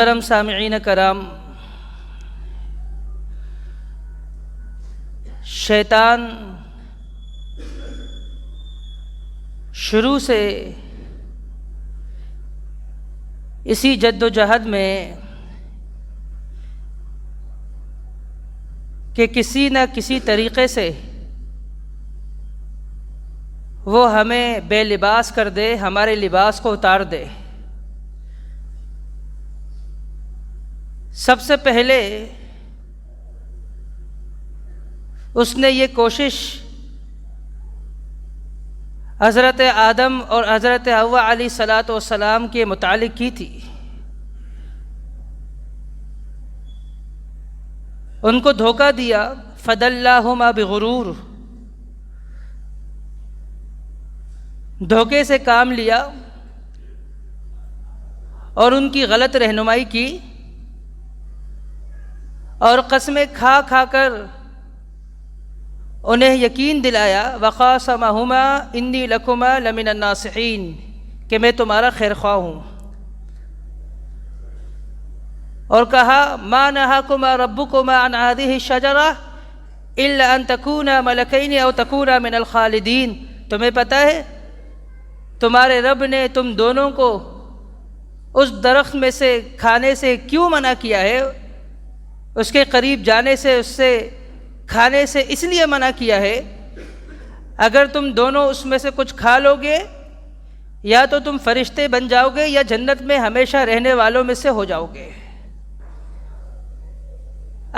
محترم سامعین کرام، شیطان شروع سے اسی جد و جہد میں کہ کسی نہ کسی طریقے سے وہ ہمیں بے لباس کر دے، ہمارے لباس کو اتار دے۔ سب سے پہلے اس نے یہ کوشش حضرت آدم اور حضرت حوا علیہ الصلاۃ والسلام کے متعلق کی تھی۔ ان کو دھوکہ دیا، فدلاہما بغرور، دھوکے سے کام لیا اور ان کی غلط رہنمائی کی اور قسمیں کھا کھا کر انہیں یقین دلایا، وقاسمہما انی لکما لمن الناصحین، کہ میں تمہارا خیر خواہ ہوں، اور کہا ما نہاکما ربکما عن ہذہ الشجرہ الا ان تکونا ملکین او تکونا من الخالدین۔ تمہیں پتہ ہے تمہارے رب نے تم دونوں کو اس درخت میں سے کھانے سے کیوں منع کیا ہے، اس کے قریب جانے سے، اس سے کھانے سے اس لیے منع کیا ہے اگر تم دونوں اس میں سے کچھ کھا لو گے یا تو تم فرشتے بن جاؤ گے یا جنت میں ہمیشہ رہنے والوں میں سے ہو جاؤ گے۔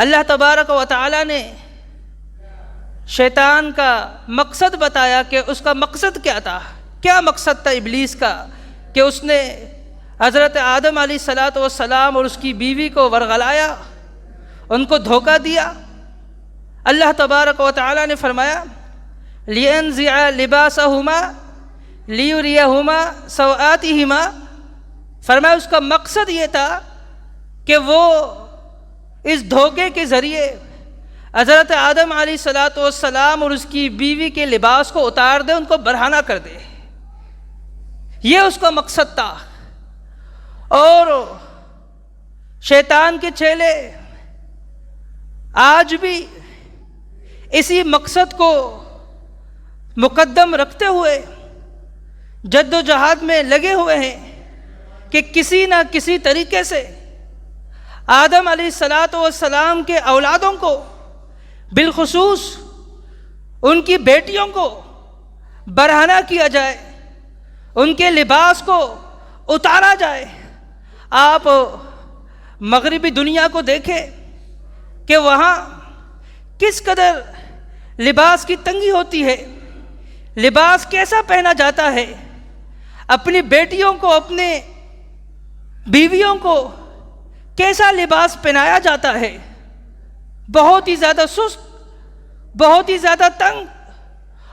اللہ تبارک و تعالی نے شیطان کا مقصد بتایا کہ اس کا مقصد کیا تھا، کیا مقصد تھا ابلیس کا، کہ اس نے حضرت آدم علیہ الصلاۃ والسلام اور اس کی بیوی کو ورغلایا، ان کو دھوکہ دیا۔ اللہ تبارک و تعالی نے فرمایا لِيَنزِعَ لِبَاسَهُمَا لِيُرِيَهُمَا سَوْآتِهِمَا، فرمایا اس کا مقصد یہ تھا کہ وہ اس دھوکے کے ذریعے حضرت آدم علیہ الصلاۃ والسلام اور اس کی بیوی کے لباس کو اتار دے، ان کو برہنہ کر دے، یہ اس کا مقصد تھا۔ اور شیطان کے چیلے آج بھی اسی مقصد کو مقدم رکھتے ہوئے جد و جہاد میں لگے ہوئے ہیں کہ کسی نہ کسی طریقے سے آدم علیہ الصلاۃ والسلام کے اولادوں کو، بالخصوص ان کی بیٹیوں کو برہنہ کیا جائے، ان کے لباس کو اتارا جائے۔ آپ مغربی دنیا کو دیکھیں کہ وہاں کس قدر لباس کی تنگی ہوتی ہے، لباس کیسا پہنا جاتا ہے، اپنی بیٹیوں کو، اپنے بیویوں کو کیسا لباس پہنایا جاتا ہے، بہت ہی زیادہ سست، بہت ہی زیادہ تنگ،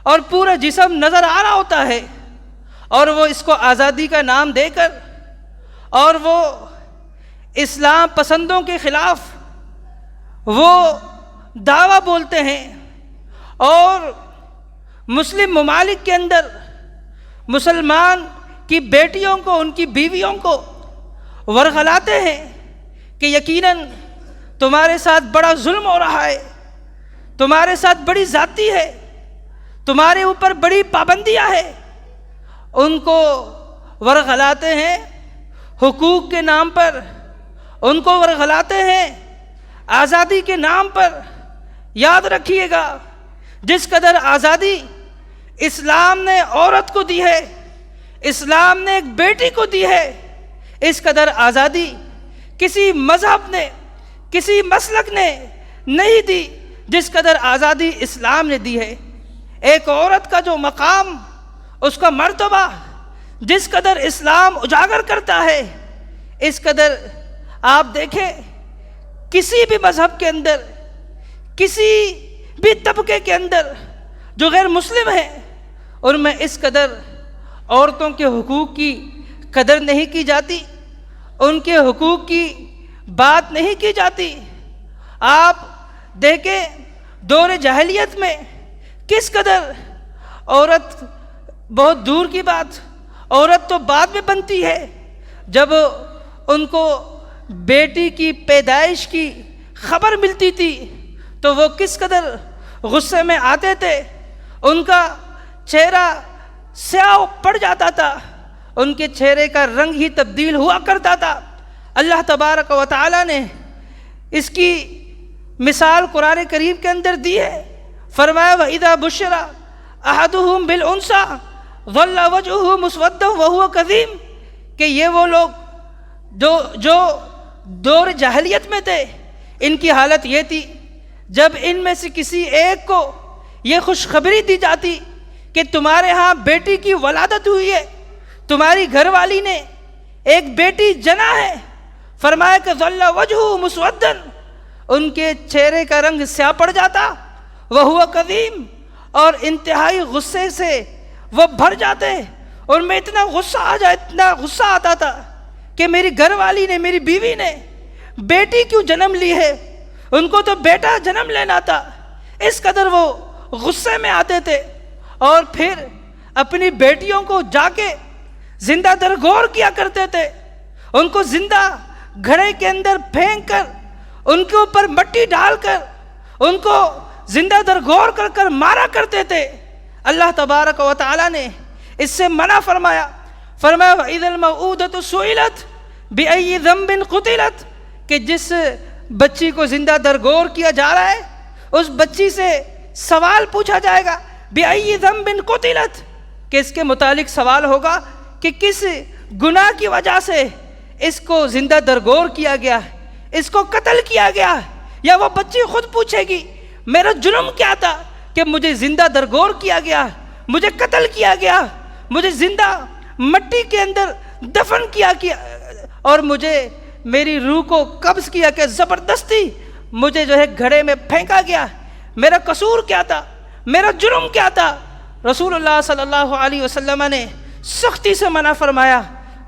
اور پورا جسم نظر آ رہا ہوتا ہے، اور وہ اس کو آزادی کا نام دے کر اور وہ اسلام پسندوں کے خلاف وہ دعویٰ بولتے ہیں، اور مسلم ممالک کے اندر مسلمان کی بیٹیوں کو، ان کی بیویوں کو ورغلاتے ہیں کہ یقیناً تمہارے ساتھ بڑا ظلم ہو رہا ہے، تمہارے ساتھ بڑی زیادتی ہے، تمہارے اوپر بڑی پابندیاں ہیں، ان کو ورغلاتے ہیں حقوق کے نام پر، ان کو ورغلاتے ہیں آزادی کے نام پر۔ یاد رکھیے گا جس قدر آزادی اسلام نے عورت کو دی ہے، اسلام نے ایک بیٹی کو دی ہے، اس قدر آزادی کسی مذہب نے، کسی مسلک نے نہیں دی جس قدر آزادی اسلام نے دی ہے۔ ایک عورت کا جو مقام، اس کا مرتبہ جس قدر اسلام اجاگر کرتا ہے، اس قدر آپ دیکھیں کسی بھی مذہب کے اندر، کسی بھی طبقے کے اندر جو غیر مسلم ہیں، ان میں اس قدر عورتوں کے حقوق کی قدر نہیں کی جاتی، ان کے حقوق کی بات نہیں کی جاتی۔ آپ دیکھیں دور جاہلیت میں کس قدر عورت، بہت دور کی بات، عورت تو بعد میں بنتی ہے، جب ان کو بیٹی کی پیدائش کی خبر ملتی تھی تو وہ کس قدر غصے میں آتے تھے، ان کا چہرہ سیاہ پڑ جاتا تھا، ان کے چہرے کا رنگ ہی تبدیل ہوا کرتا تھا۔ اللہ تبارک و تعالی نے اس کی مثال قرآن کریم کے اندر دی ہے، فرمایا وَإِذَا بُشِّرَ أَحَدُهُمْ بِالْأُنثَىٰ ظَلَّ وَجْهُهُ مُسْوَدًّا وَهُوَ كَظِيمٌ کہ یہ وہ لوگ جو دور جاہلیت میں تھے، ان کی حالت یہ تھی جب ان میں سے کسی ایک کو یہ خوشخبری دی جاتی کہ تمہارے ہاں بیٹی کی ولادت ہوئی ہے، تمہاری گھر والی نے ایک بیٹی جنا ہے، فرمایا کہ ظل وجہہ مسودًا ان کے چہرے کا رنگ سیاہ پڑ جاتا، وہو کظیم اور انتہائی غصے سے وہ بھر جاتے، ان میں اتنا غصہ آتا تھا کہ میری گھر والی نے، میری بیوی نے بیٹی کیوں جنم لی ہے، ان کو تو بیٹا جنم لینا تھا۔ اس قدر وہ غصے میں آتے تھے اور پھر اپنی بیٹیوں کو جا کے زندہ درگور کیا کرتے تھے، ان کو زندہ گھڑے کے اندر پھینک کر، ان کے اوپر مٹی ڈال کر، ان کو زندہ درگور کر کر مارا کرتے تھے۔ اللہ تبارک و تعالی نے اس سے منع فرمایا، فرمایا وَإِذَا الْمَوْءُودَةُ سُئِلَتْ بِأَيِّ ذَنبٍ قُتِلَتْ کہ جس بچی کو زندہ درگور کیا جا رہا ہے اس بچی سے سوال پوچھا جائے گا، بِأَيِّ ذَنبٍ قُتِلَتْ کہ اس کے متعلق سوال ہوگا کہ کس گناہ کی وجہ سے اس کو زندہ درگور کیا گیا، اس کو قتل کیا گیا، یا وہ بچی خود پوچھے گی میرا جرم کیا تھا کہ مجھے زندہ درگور کیا گیا، مجھے قتل کیا گیا، مجھے زندہ مٹی کے اندر دفن کیا اور مجھے میری روح کو قبض کیا کہ زبردستی مجھے جو ہے گھڑے میں پھینکا گیا، میرا قصور کیا تھا، میرا جرم کیا تھا۔ رسول اللہ صلی اللہ علیہ وسلم نے سختی سے منع فرمایا۔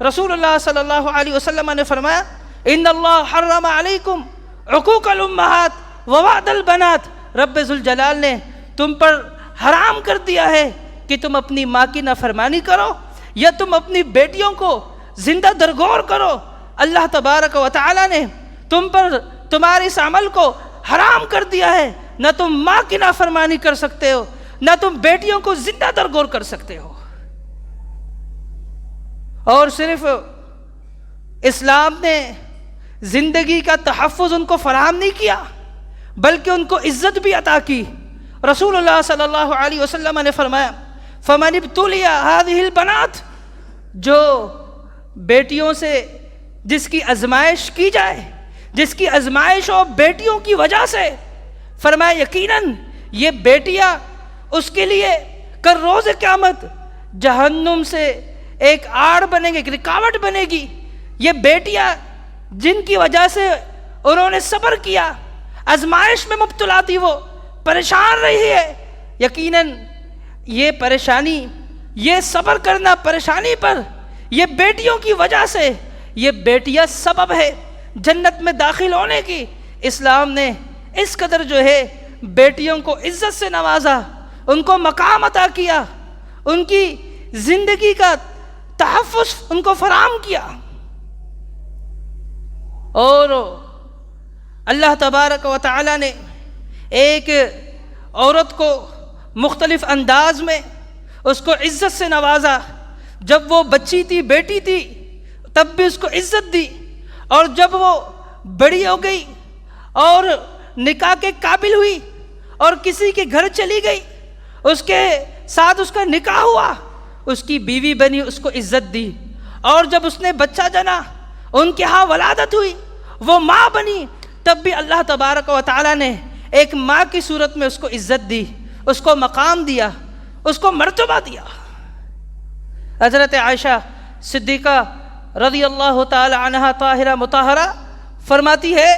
رسول اللہ صلی اللہ علیہ وسلم نے فرمایا ان اللہ حرم علیکم عقوق الامہات ووعد البنات، رب ذوالجلال نے تم پر حرام کر دیا ہے کہ تم اپنی ماں کی نافرمانی کرو یا تم اپنی بیٹیوں کو زندہ درگور کرو۔ اللہ تبارک و تعالی نے تم پر تمہارے اس عمل کو حرام کر دیا ہے، نہ تم ماں کی نافرمانی کر سکتے ہو، نہ تم بیٹیوں کو زندہ درگور کر سکتے ہو۔ اور صرف اسلام نے زندگی کا تحفظ ان کو فراہم نہیں کیا بلکہ ان کو عزت بھی عطا کی۔ رسول اللہ صلی اللہ علیہ وسلم نے فرمایا فَمَنِ ابْتُلِيَ هَذِهِ الْبَنَاتِ جو بیٹیوں سے جس کی آزمائش کی جائے، جس کی آزمائش ہو بیٹیوں کی وجہ سے، فرمایا یقیناً یہ بیٹیاں اس کے لیے کل روز قیامت جہنم سے ایک آڑ بنے گی، ایک رکاوٹ بنے گی۔ یہ بیٹیاں جن کی وجہ سے انہوں نے صبر کیا، آزمائش میں مبتلا تھی، وہ پریشان رہی ہے، یقیناً یہ پریشانی، یہ صبر کرنا پریشانی پر، یہ بیٹیوں کی وجہ سے، یہ بیٹیاں سبب ہے جنت میں داخل ہونے کی۔ اسلام نے اس قدر جو ہے بیٹیوں کو عزت سے نوازا، ان کو مقام عطا کیا، ان کی زندگی کا تحفظ ان کو فراہم کیا۔ اور اللہ تبارک و تعالی نے ایک عورت کو مختلف انداز میں اس کو عزت سے نوازا۔ جب وہ بچی تھی، بیٹی تھی، تب بھی اس کو عزت دی، اور جب وہ بڑی ہو گئی اور نکاح کے قابل ہوئی اور کسی کے گھر چلی گئی، اس کے ساتھ اس کا نکاح ہوا، اس کی بیوی بنی، اس کو عزت دی، اور جب اس نے بچہ جنا، ان کے ہاں ولادت ہوئی، وہ ماں بنی، تب بھی اللہ تبارک و تعالی نے ایک ماں کی صورت میں اس کو عزت دی، اس کو مقام دیا، اس کو مرتبہ دیا۔ حضرت عائشہ صدیقہ رضی اللہ تعالی عنہا طاہرہ مطہرہ فرماتی ہے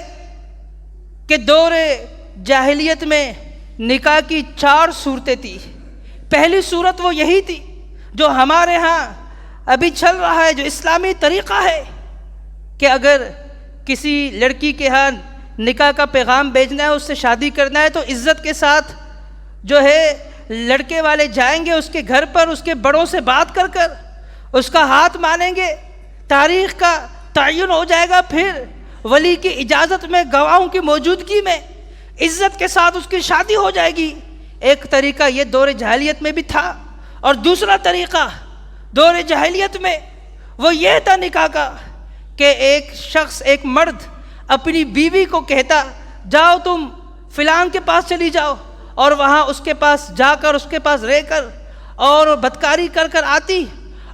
کہ دور جاہلیت میں نکاح کی 4 صورتیں تھی۔ پہلی صورت وہ یہی تھی جو ہمارے ہاں ابھی چل رہا ہے، جو اسلامی طریقہ ہے کہ اگر کسی لڑکی کے ہاں نکاح کا پیغام بھیجنا ہے، اس سے شادی کرنا ہے، تو عزت کے ساتھ جو ہے لڑکے والے جائیں گے اس کے گھر پر، اس کے بڑوں سے بات کر کر اس کا ہاتھ مانیں گے، تاریخ کا تعین ہو جائے گا، پھر ولی کی اجازت میں، گواہوں کی موجودگی میں عزت کے ساتھ اس کی شادی ہو جائے گی۔ ایک طریقہ یہ دور جاہلیت میں بھی تھا، اور دوسرا طریقہ دور جاہلیت میں وہ یہ تھا نکاح کا کہ ایک شخص، ایک مرد اپنی بیوی کو کہتا جاؤ تم فلان کے پاس چلی جاؤ، اور وہاں اس کے پاس جا کر اس کے پاس رہ کر اور بدکاری کر کر آتی،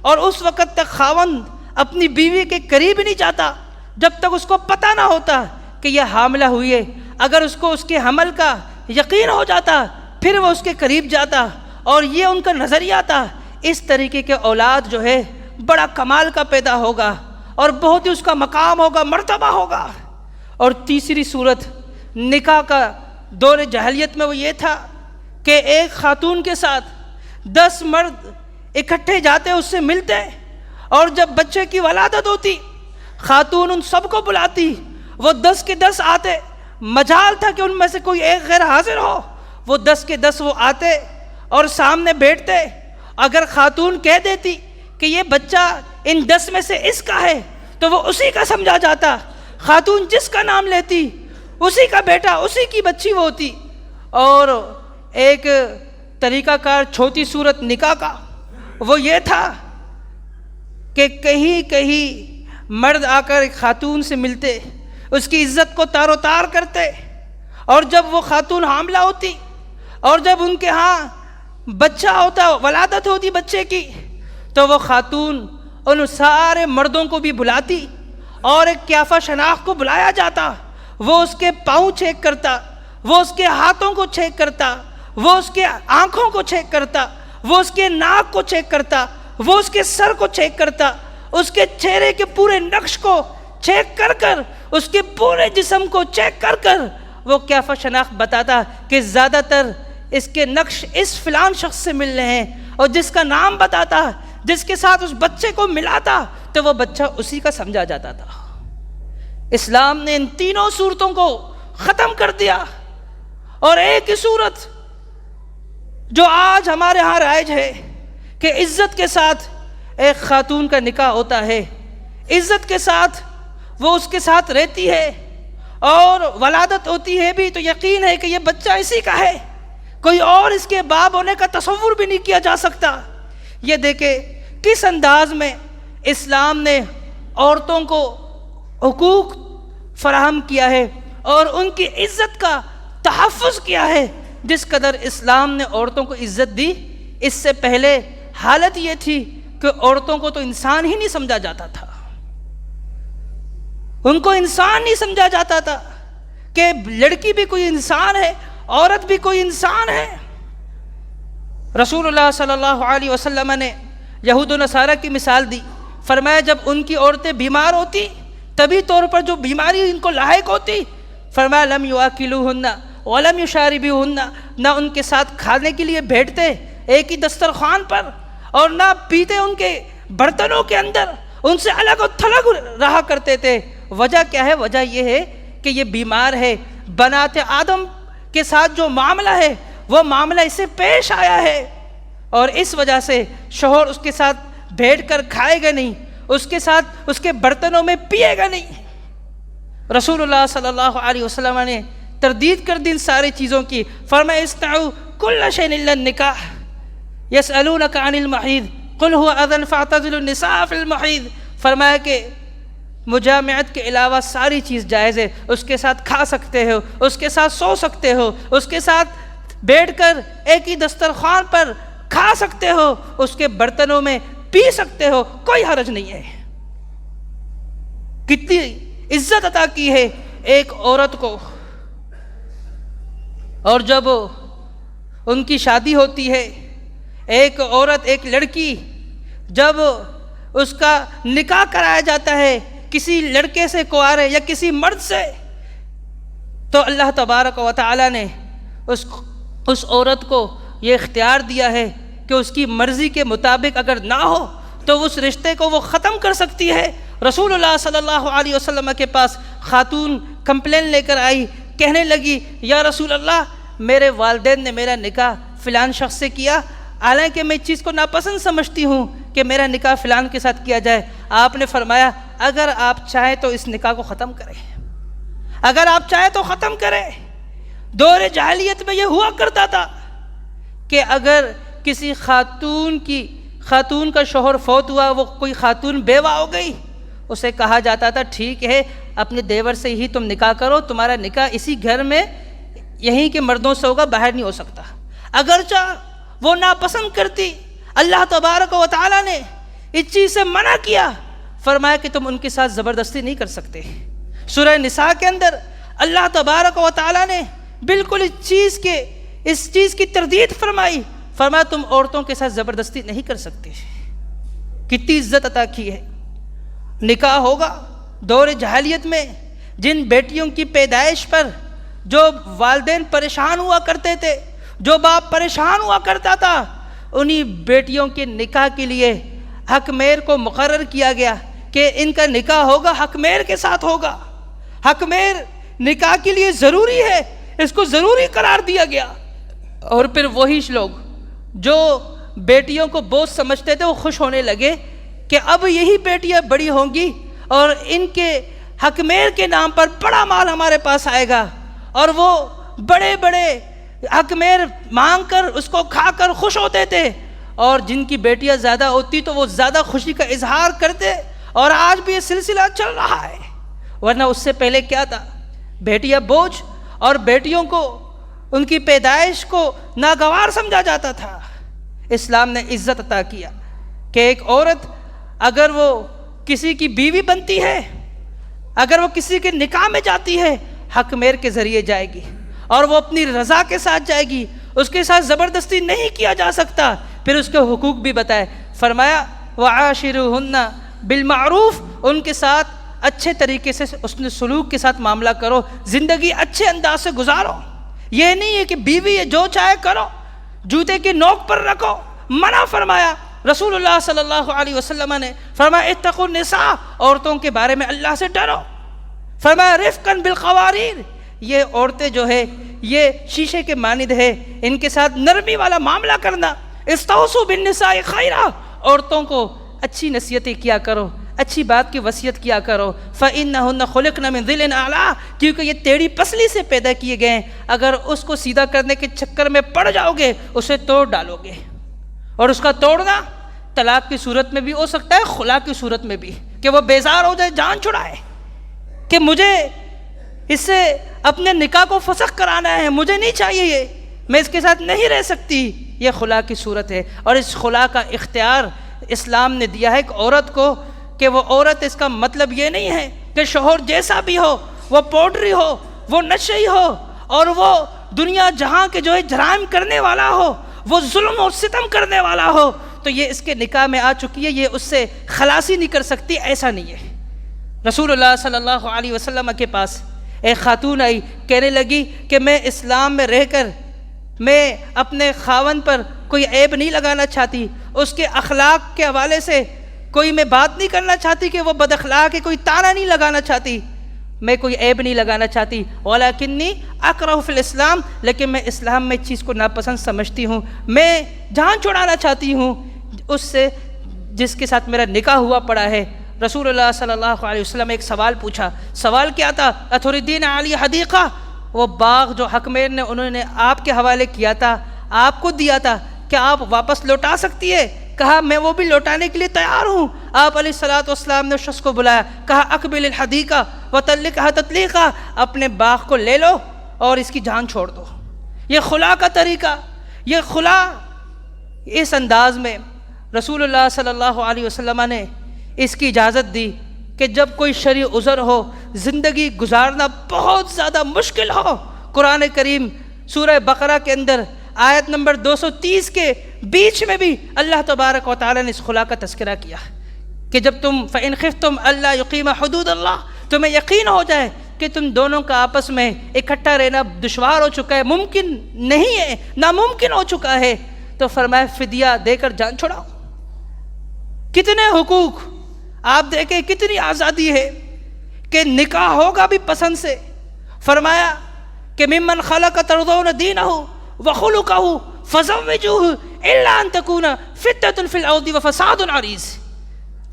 اور اس وقت تک خاوند اپنی بیوی کے قریب نہیں جاتا جب تک اس کو پتہ نہ ہوتا کہ یہ حاملہ ہوئی ہے۔ اگر اس کو اس کے حمل کا یقین ہو جاتا پھر وہ اس کے قریب جاتا، اور یہ ان کا نظریہ تھا اس طریقے کے اولاد جو ہے بڑا کمال کا پیدا ہوگا اور بہت ہی اس کا مقام ہوگا، مرتبہ ہوگا۔ اور تیسری صورت نکاح کا دور جاہلیت میں وہ یہ تھا کہ ایک خاتون کے ساتھ 10 مرد اکٹھے جاتے، اس سے ملتے، اور جب بچے کی ولادت ہوتی خاتون ان سب کو بلاتی، وہ 10 کے 10 آتے، مجال تھا کہ ان میں سے کوئی ایک غیر حاضر ہو، وہ 10 کے 10 وہ آتے اور سامنے بیٹھتے۔ اگر خاتون کہہ دیتی کہ یہ بچہ ان 10 میں سے اس کا ہے تو وہ اسی کا سمجھا جاتا، خاتون جس کا نام لیتی اسی کا بیٹا، اسی کی بچی وہ ہوتی۔ اور ایک طریقہ کار چھوٹی صورت نکاح کا وہ یہ تھا کہ کہیں مرد آ کر ایک خاتون سے ملتے، اس کی عزت کو تار و تار کرتے، اور جب وہ خاتون حاملہ ہوتی اور جب ان کے ہاں بچہ ہوتا، ولادت ہوتی بچے کی، تو وہ خاتون ان سارے مردوں کو بھی بلاتی، اور ایک قیافہ شناخت کو بلایا جاتا، وہ اس کے پاؤں چیک کرتا، وہ اس کے ہاتھوں کو چیک کرتا، وہ اس کے آنکھوں کو چیک کرتا، وہ اس کے ناک کو چیک کرتا، وہ اس کے سر کو چیک کرتا، اس کے چہرے کے پورے نقش کو چیک کر کر، اس کے پورے جسم کو چیک کر کر وہ قیافہ شناخت بتاتا کہ زیادہ تر اس کے نقش اس فلان شخص سے مل رہے ہیں، اور جس کا نام بتاتا، جس کے ساتھ اس بچے کو ملاتا تو وہ بچہ اسی کا سمجھا جاتا تھا۔ اسلام نے ان تینوں صورتوں کو ختم کر دیا، اور ایک ہی صورت جو آج ہمارے ہاں رائج ہے کہ عزت کے ساتھ ایک خاتون کا نکاح ہوتا ہے، عزت کے ساتھ وہ اس کے ساتھ رہتی ہے، اور ولادت ہوتی ہے بھی تو یقین ہے کہ یہ بچہ اسی کا ہے، کوئی اور اس کے باپ ہونے کا تصور بھی نہیں کیا جا سکتا۔ یہ دیکھیں کس انداز میں اسلام نے عورتوں کو حقوق فراہم کیا ہے اور ان کی عزت کا تحفظ کیا ہے۔ جس قدر اسلام نے عورتوں کو عزت دی، اس سے پہلے حالت یہ تھی کہ عورتوں کو تو انسان ہی نہیں سمجھا جاتا تھا، ان کو انسان نہیں سمجھا جاتا تھا کہ لڑکی بھی کوئی انسان ہے، عورت بھی کوئی انسان ہے۔ رسول اللہ صلی اللہ علیہ وسلم نے یہود و نصارہ کی مثال دی، فرمایا جب ان کی عورتیں بیمار ہوتی، طبی طور پر جو بیماری ان کو لاحق ہوتی، فرمایا لم یواکلوہن ولم یشاربوہن، نہ ان کے ساتھ کھانے کے لیے بیٹھتے ایک ہی دسترخوان پر، اور نہ پیتے ان کے برتنوں کے اندر، ان سے الگ و تھلگ رہا کرتے تھے۔ وجہ کیا ہے؟ وجہ یہ ہے کہ یہ بیمار ہے، بنات آدم کے ساتھ جو معاملہ ہے وہ معاملہ اسے پیش آیا ہے، اور اس وجہ سے شوہر اس کے ساتھ بیٹھ کر کھائے گا نہیں، اس کے ساتھ اس کے برتنوں میں پیے گا نہیں۔ رسول اللہ صلی اللہ علیہ وسلم نے تردید کر دی ان ساری چیزوں کی، فرمایا استعوا کل شیء الا النکاح یسألونک عن المحیض قل هو اذن فاعتزلوا النساء فی المحیض، فرمایا کہ مجامعت کے علاوہ ساری چیز جائز ہے، اس کے ساتھ کھا سکتے ہو، اس کے ساتھ سو سکتے ہو، اس کے ساتھ بیٹھ کر ایک ہی دسترخوان پر کھا سکتے ہو، اس کے برتنوں میں پی سکتے ہو، کوئی حرج نہیں ہے۔ کتنی عزت عطا کی ہے ایک عورت کو، اور جب ان کی شادی ہوتی ہے، ایک عورت، ایک لڑکی، جب اس کا نکاح کرایا جاتا ہے کسی لڑکے سے کنوارے یا کسی مرد سے، تو اللہ تبارک و تعالی نے اس عورت کو یہ اختیار دیا ہے کہ اس کی مرضی کے مطابق اگر نہ ہو تو اس رشتے کو وہ ختم کر سکتی ہے۔ رسول اللہ صلی اللہ علیہ وسلم کے پاس خاتون کمپلین لے کر آئی، کہنے لگی یا رسول اللہ میرے والدین نے میرا نکاح فلان شخص سے کیا، حالانکہ میں اس چیز کو ناپسند سمجھتی ہوں کہ میرا نکاح فلان کے ساتھ کیا جائے۔ آپ نے فرمایا اگر آپ چاہیں تو اس نکاح کو ختم کریں۔ اگر آپ چاہیں تو ختم کریں۔ دور جاہلیت میں یہ ہوا کرتا تھا کہ اگر کسی خاتون کا شوہر فوت ہوا، وہ کوئی خاتون بیوہ ہو گئی، اسے کہا جاتا تھا ٹھیک ہے اپنے دیور سے ہی تم نکاح کرو، تمہارا نکاح اسی گھر میں یہیں کے مردوں سے ہوگا، باہر نہیں ہو سکتا۔ اگرچہ وہ ناپسند کرتی، اللہ تبارک و تعالیٰ نے اس چیز سے منع کیا، فرمایا کہ تم ان کے ساتھ زبردستی نہیں کر سکتے۔ سورہ نساء کے اندر اللہ تبارک و تعالیٰ نے بالکل اس چیز کی تردید فرمائی، فرمایا تم عورتوں کے ساتھ زبردستی نہیں کر سکتے۔ کتنی عزت عطا کی ہے۔ نکاح ہوگا دور جاہلیت میں، جن بیٹیوں کی پیدائش پر جو والدین پریشان ہوا کرتے تھے، جو باپ پریشان ہوا کرتا تھا، انہی بیٹیوں کے نکاح کے لیے حق مہر کو مقرر کیا گیا کہ ان کا نکاح ہوگا حق مہر کے ساتھ ہوگا۔ حق مہر نکاح کے لیے ضروری ہے، اس کو ضروری قرار دیا گیا۔ اور پھر وہی لوگ جو بیٹیوں کو بوجھ سمجھتے تھے وہ خوش ہونے لگے کہ اب یہی بیٹیاں بڑی ہوں گی اور ان کے حق مہر کے نام پر بڑا مال ہمارے پاس آئے گا، اور وہ بڑے بڑے حق مہر مانگ کر اس کو کھا کر خوش ہوتے تھے، اور جن کی بیٹیاں زیادہ ہوتی تو وہ زیادہ خوشی کا اظہار کرتے، اور آج بھی یہ سلسلہ چل رہا ہے۔ ورنہ اس سے پہلے کیا تھا؟ بیٹیاں بوجھ، اور بیٹیوں کو ان کی پیدائش کو ناگوار سمجھا جاتا تھا۔ اسلام نے عزت عطا کیا کہ ایک عورت اگر وہ کسی کی بیوی بنتی ہے، اگر وہ کسی کے نکاح میں جاتی ہے، حق مہر کے ذریعے جائے گی، اور وہ اپنی رضا کے ساتھ جائے گی، اس کے ساتھ زبردستی نہیں کیا جا سکتا۔ پھر اس کے حقوق بھی بتائے، فرمایا وَعَاشِرُوهُنَّ بِالْمَعْرُوفِ، ان کے ساتھ اچھے طریقے سے اس نے سلوک کے ساتھ معاملہ کرو، زندگی اچھے انداز سے گزارو۔ یہ نہیں ہے کہ بیوی ہے جو چاہے کرو، جوتے کی نوک پر رکھو، منع فرمایا۔ رسول اللہ صلی اللہ علیہ وسلم نے فرمایا اتقوا النساء، عورتوں کے بارے میں اللہ سے ڈرو۔ فرمایا رفقا بالقواریر، یہ عورتیں جو ہے یہ شیشے کے مانند ہے، ان کے ساتھ نرمی والا معاملہ کرنا۔ استوصوا بالنساء خیرا، عورتوں کو اچھی نصیحتیں کیا کرو، اچھی بات کی وصیت کیا کرو۔ فإنہن خلقن من ذل اعلیٰ، کیونکہ یہ ٹیڑھی پسلی سے پیدا کیے گئے ہیں، اگر اس کو سیدھا کرنے کے چکر میں پڑ جاؤ گے اسے توڑ ڈالو گے، اور اس کا توڑنا طلاق کی صورت میں بھی ہو سکتا ہے، خلا کی صورت میں بھی، کہ وہ بیزار ہو جائے، جان چھڑائے کہ مجھے اس سے اپنے نکاح کو فسخ کرانا ہے، مجھے نہیں چاہیے یہ، میں اس کے ساتھ نہیں رہ سکتی، یہ خلا کی صورت ہے۔ اور اس خلا کا اختیار اسلام نے دیا ہے ایک عورت کو، کہ وہ عورت، اس کا مطلب یہ نہیں ہے کہ شوہر جیسا بھی ہو، وہ پوڈری ہو، وہ نشئی ہو، اور وہ دنیا جہاں کے جو ہے جرائم کرنے والا ہو، وہ ظلم اور ستم کرنے والا ہو، تو یہ اس کے نکاح میں آ چکی ہے، یہ اس سے خلاصی نہیں کر سکتی، ایسا نہیں ہے۔ رسول اللہ صلی اللہ علیہ وسلم کے پاس ایک خاتون آئی، کہنے لگی کہ میں اسلام میں رہ کر میں اپنے خاوند پر کوئی عیب نہیں لگانا چاہتی، اس کے اخلاق کے حوالے سے کوئی میں بات نہیں کرنا چاہتی کہ وہ بد اخلاق ہے، کوئی طعنہ نہیں لگانا چاہتی، میں کوئی عیب نہیں لگانا چاہتی، وَلَكِنِّي أَكْرَهُ فِي الْإِسْلَامِ، لیکن میں اسلام میں چیز کو ناپسند سمجھتی ہوں، میں جان چھڑانا چاہتی ہوں اس سے جس کے ساتھ میرا نکاح ہوا پڑا ہے۔ رسول اللہ صلی اللہ علیہ وسلم ایک سوال پوچھا، سوال کیا تھا؟ أَتُرِيدِينَ عَلِيَ حَدِيقَةً، وہ باغ جو حق مہر نے انہوں نے آپ کے حوالے کیا تھا، آپ کو دیا تھا، کیا آپ واپس لوٹا سکتی ہے؟ کہا میں وہ بھی لوٹانے کے لیے تیار ہوں۔ آپ علیہ الصلوۃ والسلام نے شخص کو بلایا، کہا اقبل الحدیقہ وطلقها تطلیقا، اپنے باغ کو لے لو اور اس کی جان چھوڑ دو۔ یہ خلا کا طریقہ، یہ خلا اس انداز میں رسول اللہ صلی اللہ علیہ وسلم نے اس کی اجازت دی کہ جب کوئی شرعی عذر ہو، زندگی گزارنا بہت زیادہ مشکل ہو۔ قرآن کریم سورہ بقرہ کے اندر آیت نمبر 230 کے بیچ میں بھی اللہ تبارک و تعالیٰ نے اس خلا کا تذکرہ کیا کہ جب تم فَإِنْ خِفْتُمْ أَلَّا يُقِيمَ حُدُودَ اللَّهِ، تمہیں یقین ہو جائے کہ تم دونوں کا آپس میں اکٹھا رہنا دشوار ہو چکا ہے، ممکن نہیں ہے، ناممکن ہو چکا ہے، تو فرمایا فدیہ دے کر جان چھڑاؤ۔ کتنے حقوق آپ دیکھیں، کتنی آزادی ہے کہ نکاح ہوگا بھی پسند سے۔ فرمایا کہ ممن خلق ترضون دینہ وخلقہ فزوجوہ الا ان تکون فتنۃ فی الارض وفساد عریض۔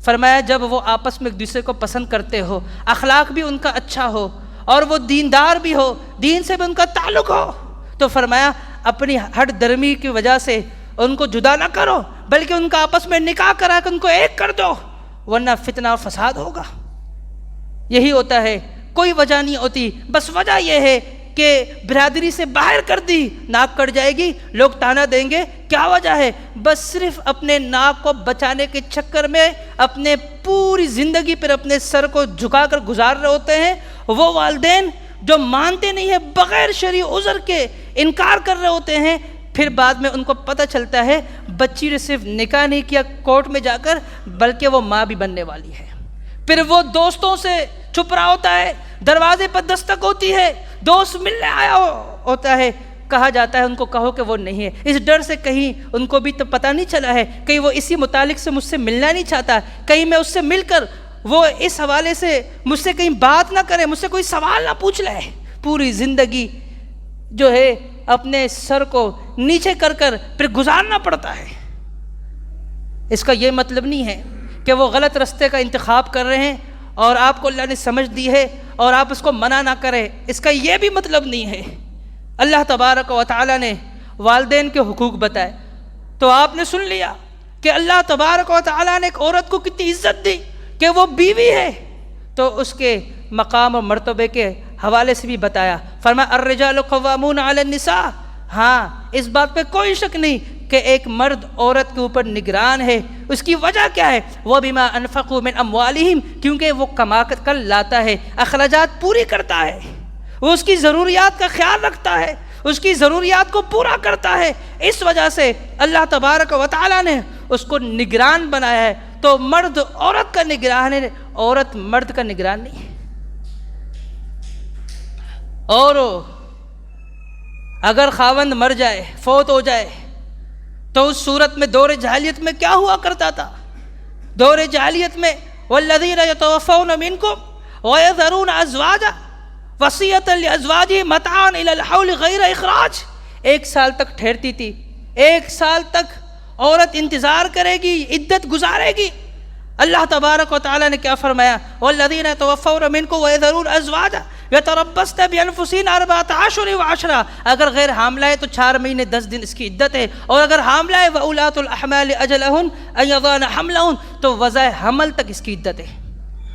فرمایا جب وہ آپس میں ایک دوسرے کو پسند کرتے ہو، اخلاق بھی ان کا اچھا ہو، اور وہ دیندار بھی ہو، دین سے بھی ان کا تعلق ہو، تو فرمایا اپنی ہٹ درمی کی وجہ سے ان کو جدا نہ کرو، بلکہ ان کا آپس میں نکاح کرا کے ان کو ایک کر دو، ورنہ فتنہ اور فساد ہوگا۔ یہی ہوتا ہے، کوئی وجہ نہیں ہوتی، بس وجہ یہ ہے کہ برادری سے باہر کر دی، ناک کٹ جائے گی، لوگ تانا دیں گے، کیا وجہ ہے؟ بس صرف اپنے ناک کو بچانے کے چکر میں اپنے پوری زندگی پر اپنے سر کو جھکا کر گزار رہے ہوتے ہیں۔ وہ والدین جو مانتے نہیں ہیں، بغیر شرعی عذر کے انکار کر رہے ہوتے ہیں، پھر بعد میں ان کو پتہ چلتا ہے بچی نے صرف نکاح نہیں کیا کورٹ میں جا کر، بلکہ وہ ماں بھی بننے والی ہے۔ پھر وہ دوستوں سے چھپ رہا ہوتا ہے، دروازے پر دستک ہوتی ہے، دوست ملنے آیا ہوتا ہے، کہا جاتا ہے ان کو کہو کہ وہ نہیں ہے، اس ڈر سے کہیں ان کو بھی تو پتہ نہیں چلا ہے، کہیں وہ اسی متعلق سے مجھ سے ملنا نہیں چاہتا، کہیں میں اس سے مل کر وہ اس حوالے سے مجھ سے کہیں بات نہ کرے، مجھ سے کوئی سوال نہ پوچھ لے۔ پوری زندگی جو ہے اپنے سر کو نیچے کر کر پھر گزارنا پڑتا ہے۔ اس کا یہ مطلب نہیں ہے کہ وہ غلط رستے کا انتخاب کر رہے ہیں اور آپ کو اللہ نے سمجھ دی ہے اور آپ اس کو منع نہ کریں، اس کا یہ بھی مطلب نہیں ہے۔ اللہ تبارک و تعالیٰ نے والدین کے حقوق بتائے، تو آپ نے سن لیا کہ اللہ تبارک و تعالیٰ نے ایک عورت کو کتنی عزت دی کہ وہ بیوی ہے، تو اس کے مقام اور مرتبے کے حوالے سے بھی بتایا، فرمایا الرجال قوامون علی النساء۔ ہاں، اس بات پہ کوئی شک نہیں کہ ایک مرد عورت کے اوپر نگران ہے۔ اس کی وجہ کیا ہے؟ وَبِمَا أَنفَقُوا مِنْ أَمْوَالِهِمْ، کیونکہ وہ کما کر لاتا ہے، اخراجات پوری کرتا ہے، وہ اس کی ضروریات کا خیال رکھتا ہے، اس کی ضروریات کو پورا کرتا ہے۔ اس وجہ سے اللہ تبارک و تعالیٰ نے اس کو نگران بنایا ہے۔ تو مرد عورت کا نگران ہے، عورت مرد کا نگران نہیں ہے۔ اور اگر خاوند مر جائے، فوت ہو جائے، تو اس صورت میں دور جاہلیت میں کیا ہوا کرتا تھا؟ دور جاہلیت میں والذین یتوفون منکم ویذرون ازواجا وصیۃ لازواجہم متاعا الی الحول غیر اخراج، 1 سال تک ٹھہرتی تھی، 1 سال تک عورت انتظار کرے گی، عدت گزارے گی۔ اللہ تبارک و تعالیٰ نے کیا فرمایا؟ والذین یتوفون منکم ویذرون ازواجا یتربصن بانفسہن 4 اشہر و10، اگر غیر حاملہ ہے تو 4 مہینے 10 دن اس کی عدت ہے، اور اگر حاملہ ہے وَأُولَاتُ الْأَحْمَالِ أَجَلَهُنَّ أَن يَضَعْنَ حَمْلَهُنَّ، تو وضع حمل تک اس کی عدت ہے۔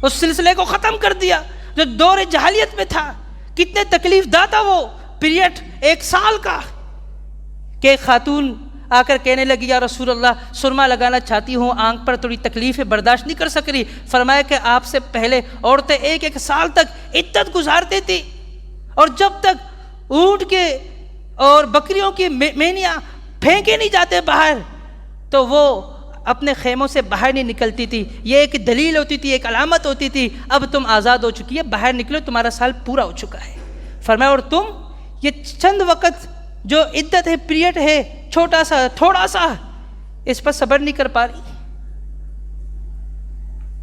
اس سلسلے کو ختم کر دیا جو دور جاہلیت میں تھا۔ کتنے تکلیف دہ تھا وہ پیریڈ 1 سال کا، کہ خاتون آ کر کہنے لگی یا رسول اللہ سرما لگانا چاہتی ہوں، آنکھ پر تھوڑی تکلیف ہے، برداشت نہیں کر سک رہی۔ فرمایا کہ آپ سے پہلے عورتیں 1 سال تک عدت گزارتی تھی، اور جب تک اونٹ کے اور بکریوں کی مینیاں پھینکے نہیں جاتے باہر، تو وہ اپنے خیموں سے باہر نہیں نکلتی تھی۔ یہ ایک دلیل ہوتی تھی، ایک علامت ہوتی تھی، اب تم آزاد ہو چکی ہے، باہر نکلو، تمہارا سال پورا ہو چکا ہے۔ فرمایا اور تم یہ چند وقت جو عدت ہے، پیریڈ ہے، چھوٹا سا تھوڑا سا، اس پر صبر نہیں کر پا رہی،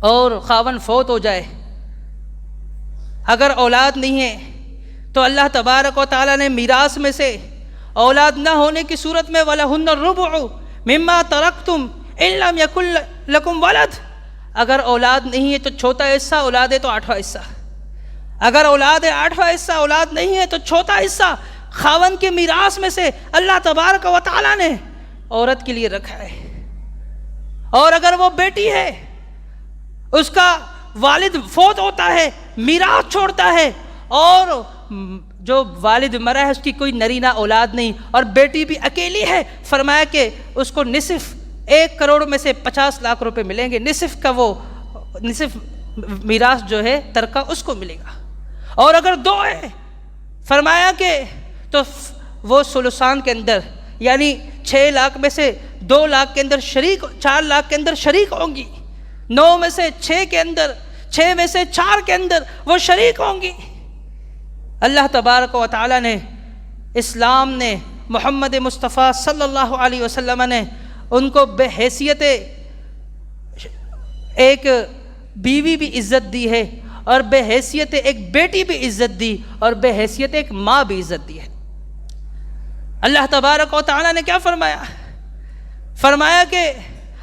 اور خاون فوت ہو جائے، اگر اولاد نہیں ہے تو اللہ تبارک و تعالیٰ نے میراث میں سے اولاد نہ ہونے کی صورت میں وَلَهُنَّ الرُّبُعُ مِمَّا تَرَكْتُمْ إِن لَّمْ يَكُن لَّكُمْ وَلَدٌ، اگر اولاد نہیں ہے تو چھوٹا حصہ، اولاد ہے تو 8واں حصہ، اگر اولاد ہے 8واں حصہ، اولاد نہیں ہے تو چھوٹا حصہ خاون کے میراث میں سے اللہ تبارک و تعالیٰ نے عورت کے لیے رکھا ہے۔ اور اگر وہ بیٹی ہے، اس کا والد فوت ہوتا ہے، میراث چھوڑتا ہے، اور جو والد مرا ہے اس کی کوئی نرینہ اولاد نہیں، اور بیٹی بھی اکیلی ہے، فرمایا کہ اس کو نصف 1 کروڑ میں سے 50 لاکھ روپے ملیں گے، نصف کا وہ نصف میراث جو ہے ترکہ اس کو ملے گا۔ اور اگر 2 ہے، فرمایا کہ تو وہ ثلثان کے اندر، یعنی 6 لاکھ میں سے 2 لاکھ کے اندر شریک، 4 لاکھ کے اندر شریک ہوں گی، 9 میں سے 6 کے اندر، 6 میں سے 4 کے اندر وہ شریک ہوں گی۔ اللہ تبارک و تعالیٰ نے، اسلام نے، محمد مصطفیٰ صلی اللہ علیہ وسلم نے ان کو بے حیثیت ایک بیوی بھی عزت دی ہے، اور بے حیثیت ایک بیٹی بھی عزت دی، اور بے حیثیت ایک ماں بھی عزت دی ہے۔ اللہ تبارک و تعالیٰ نے کیا فرمایا؟ فرمایا کہ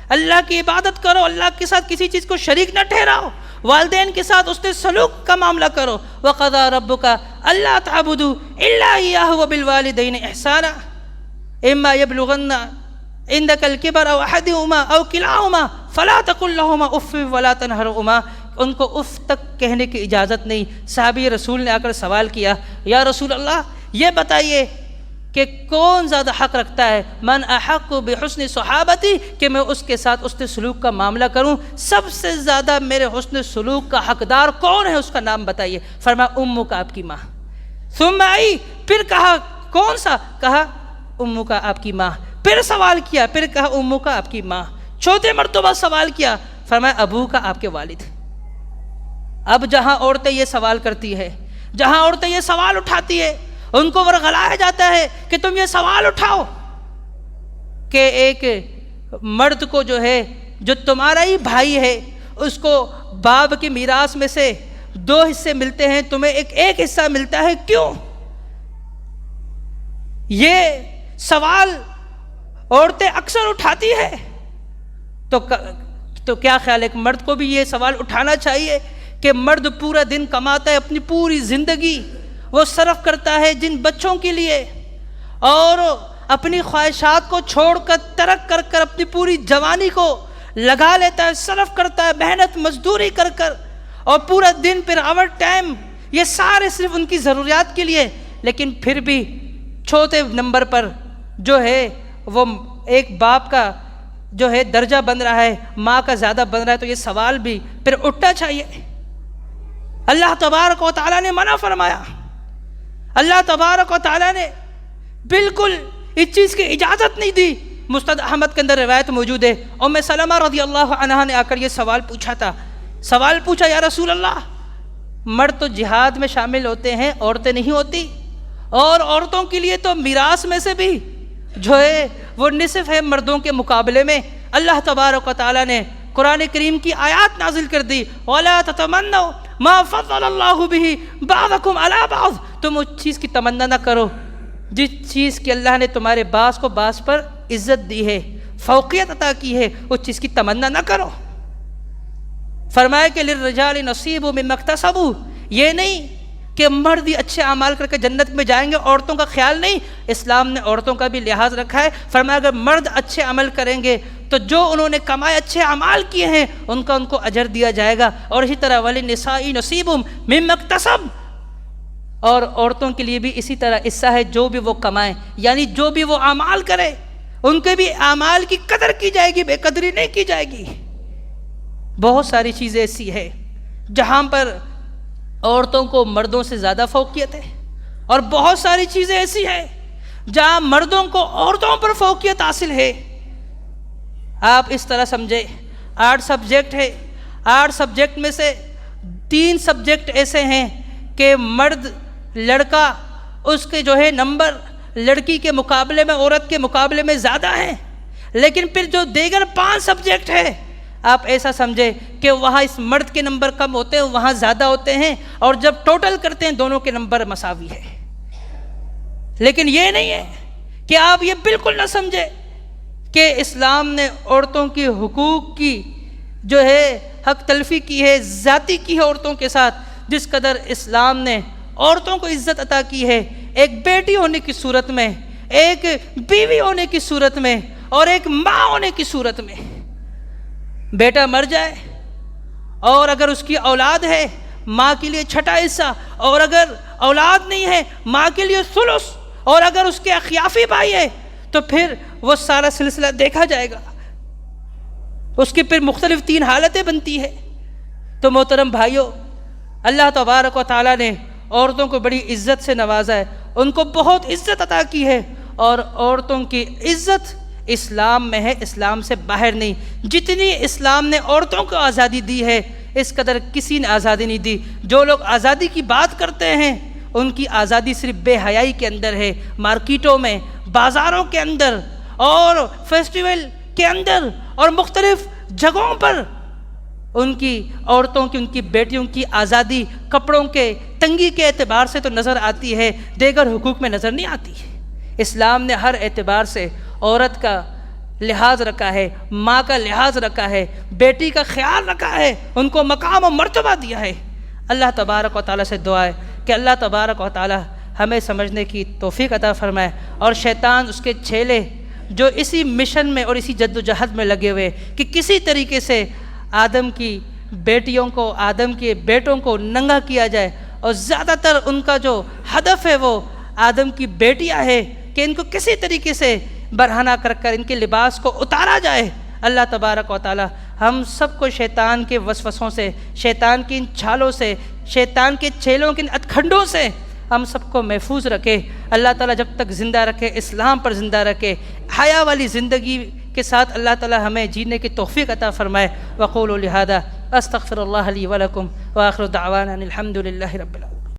اللہ کی عبادت کرو، اللہ کے ساتھ کسی چیز کو شریک نہ ٹھہراؤ، والدین کے ساتھ اس نے سلوک کا معاملہ کرو. وَقَضَىٰ رَبُّكَ أَلَّا تَعْبُدُوا إِلَّا إِيَّاهُ وَبِالْوَالِدَيْنِ إِحْسَانًا إِمَّا يَبْلُغَنَّ عِندَكَ الْكِبَرَ أَوْ أَحَدُهُمَا أَوْ كِلَاهُمَا فَلَا تَقُل لَّهُمَا أُفٍّ وَلَا تَنْهَرْهُمَا. ان کو اف تک کہنے کی اجازت نہیں. صحابی رسول نے آ کر سوال کیا یا رسول اللہ یہ بتائیے کہ کون زیادہ حق رکھتا ہے, من احق بحسن صحابتی, کہ میں اس کے ساتھ حسن سلوک کا معاملہ کروں, سب سے زیادہ میرے حسن سلوک کا حقدار کون ہے, اس کا نام بتائیے. فرمایا امک, آپ کی ماں. ثم آئی, پھر کہا کون سا, کہا امک, آپ کی ماں. پھر سوال کیا, پھر کہا امک, آپ کی ماں. چوتھے مرتبہ سوال کیا, فرمایا ابو کا, آپ کے والد. اب جہاں عورتیں یہ سوال کرتی ہے, جہاں عورتیں یہ سوال اٹھاتی ہے, ان کو ورغلایا جاتا ہے کہ تم یہ سوال اٹھاؤ کہ ایک مرد کو جو ہے, جو تمہارا ہی بھائی ہے, اس کو باپ کی میراث میں سے 2 حصے ملتے ہیں, تمہیں ایک حصہ ملتا ہے, کیوں؟ یہ سوال عورتیں اکثر اٹھاتی ہے. تو کیا خیال ہے کہ مرد کو بھی یہ سوال اٹھانا چاہیے کہ مرد پورا دن کماتا ہے, اپنی پوری زندگی وہ صرف کرتا ہے جن بچوں کے لیے, اور اپنی خواہشات کو چھوڑ کر ترک کر کر اپنی پوری جوانی کو لگا لیتا ہے, صرف کرتا ہے, محنت مزدوری کر کر, اور پورا دن پھر آور ٹائم یہ سارے صرف ان کی ضروریات کے لیے. لیکن پھر بھی چوتھے نمبر پر جو ہے وہ ایک باپ کا جو ہے درجہ بن رہا ہے, ماں کا زیادہ بن رہا ہے. تو یہ سوال بھی پھر اٹھنا چاہیے. اللہ تبارک و تعالیٰ نے منع فرمایا, اللہ تبارک و تعالیٰ نے بالکل اس چیز کی اجازت نہیں دی. مسند احمد کے اندر روایت موجود ہے, ام سلمہ رضی اللہ عنہا نے آ کر یہ سوال پوچھا تھا. سوال پوچھا, یا رسول اللہ, مرد تو جہاد میں شامل ہوتے ہیں, عورتیں نہیں ہوتی, اور عورتوں کے لیے تو میراث میں سے بھی جو ہے وہ نصف ہے مردوں کے مقابلے میں. اللہ تبارک و تعالیٰ نے قرآن کریم کی آیات نازل کر دی, وَلَا تَتَمَنَّوْا مَا فَضَّلَ اللَّهُ بِهِ بَعْضَكُمْ عَلَىٰ بَعْضٍ. تم اس چیز کی تمنا نہ کرو جس چیز کی اللہ نے تمہارے بعض کو بعض پر عزت دی ہے, فوقیت عطا کی ہے, اس چیز کی تمنا نہ کرو. فرمایا کہ لِلرِّجَالِ نَصِيبٌ مِّمَّا اكْتَسَبُوا, یہ نہیں کہ مرد ہی اچھے اعمال کر کے جنت میں جائیں گے, عورتوں کا خیال نہیں. اسلام نے عورتوں کا بھی لحاظ رکھا ہے. فرمایا اگر مرد اچھے عمل کریں گے تو جو انہوں نے کمائے اچھے اعمال کیے ہیں ان کو اجر دیا جائے گا. اور اسی طرح وَلِلنِّسَاءِ نَصِيبٌ مِّمَّا اكْتَسَبْنَ, اور عورتوں کے لیے بھی اسی طرح حصہ ہے جو بھی وہ کمائیں, یعنی جو بھی وہ اعمال کرے ان کے بھی اعمال کی قدر کی جائے گی, بے قدری نہیں کی جائے گی. بہت ساری چیزیں ایسی ہے جہاں پر عورتوں کو مردوں سے زیادہ فوقیت ہے, اور بہت ساری چیزیں ایسی ہیں جہاں مردوں کو عورتوں پر فوقیت حاصل ہے. آپ اس طرح سمجھے 8 سبجیکٹ ہے, 8 سبجیکٹ میں سے 3 سبجیکٹ ایسے ہیں کہ مرد لڑکا اس کے جو ہے نمبر لڑکی کے مقابلے میں, عورت کے مقابلے میں زیادہ ہیں. لیکن پھر جو دیگر 5 سبجیکٹ ہے آپ ایسا سمجھے کہ وہاں اس مرد کے نمبر کم ہوتے ہیں, وہاں زیادہ ہوتے ہیں, اور جب ٹوٹل کرتے ہیں دونوں کے نمبر مساوی ہے. لیکن یہ نہیں ہے کہ آپ یہ بالکل نہ سمجھے کہ اسلام نے عورتوں کی حقوق کی جو ہے حق تلفی کی ہے, ذاتی کی ہے عورتوں کے ساتھ. جس قدر اسلام نے عورتوں کو عزت عطا کی ہے, ایک بیٹی ہونے کی صورت میں, ایک بیوی ہونے کی صورت میں, اور ایک ماں ہونے کی صورت میں. بیٹا مر جائے اور اگر اس کی اولاد ہے ماں کے لیے 6واں حصہ, اور اگر اولاد نہیں ہے ماں کے لیے ثلث, اور اگر اس کے اخیافی بھائی ہے تو پھر وہ سارا سلسلہ دیکھا جائے گا. اس کی پھر مختلف 3 حالتیں بنتی ہے. تو محترم بھائیوں, اللہ تبارک و تعالیٰ نے عورتوں کو بڑی عزت سے نوازا ہے, ان کو بہت عزت عطا کی ہے, اور عورتوں کی عزت اسلام میں ہے, اسلام سے باہر نہیں. جتنی اسلام نے عورتوں کو آزادی دی ہے اس قدر کسی نے آزادی نہیں دی. جو لوگ آزادی کی بات کرتے ہیں ان کی آزادی صرف بے حیائی کے اندر ہے, مارکیٹوں میں, بازاروں کے اندر, اور فیسٹیول کے اندر, اور مختلف جگہوں پر ان کی عورتوں کی, ان کی بیٹیوں کی آزادی کپڑوں کے تنگی کے اعتبار سے تو نظر آتی ہے, دیگر حقوق میں نظر نہیں آتی. اسلام نے ہر اعتبار سے عورت کا لحاظ رکھا ہے، ماں کا لحاظ رکھا ہے، بیٹی کا خیال رکھا ہے، ان کو مقام و مرتبہ دیا ہے۔ اللہ تبارک و تعالیٰ سے دعا ہے کہ اللہ تبارک و تعالیٰ ہمیں سمجھنے کی توفیق عطا فرمائے، اور شیطان اس کے چیلے جو اسی مشن میں اور اسی جد و جہد میں لگے ہوئے کہ کسی طریقے سے آدم کی بیٹیوں کو، آدم کے بیٹوں کو ننگا کیا جائے، اور زیادہ تر ان کا جو ہدف ہے وہ آدم کی بیٹیاں ہے کہ ان کو کسی طریقے سے برہنہ کر کر ان کے لباس کو اتارا جائے۔ اللہ تبارک و تعالی ہم سب کو شیطان کے وسوسوں سے، شیطان کی ان چھالوں سے، شیطان کے چیلوں کے ان ادکھنڈوں سے ہم سب کو محفوظ رکھے۔ اللہ تعالیٰ جب تک زندہ رکھے، اسلام پر زندہ رکھے، حیا والی زندگی کے ساتھ اللہ تعالیٰ ہمیں جینے کی توفیق عطا فرمائے۔ وقولوا لہذا استغفر اللہ لی ولکم وآخر دعوانا الحمد للہ رب العالمین۔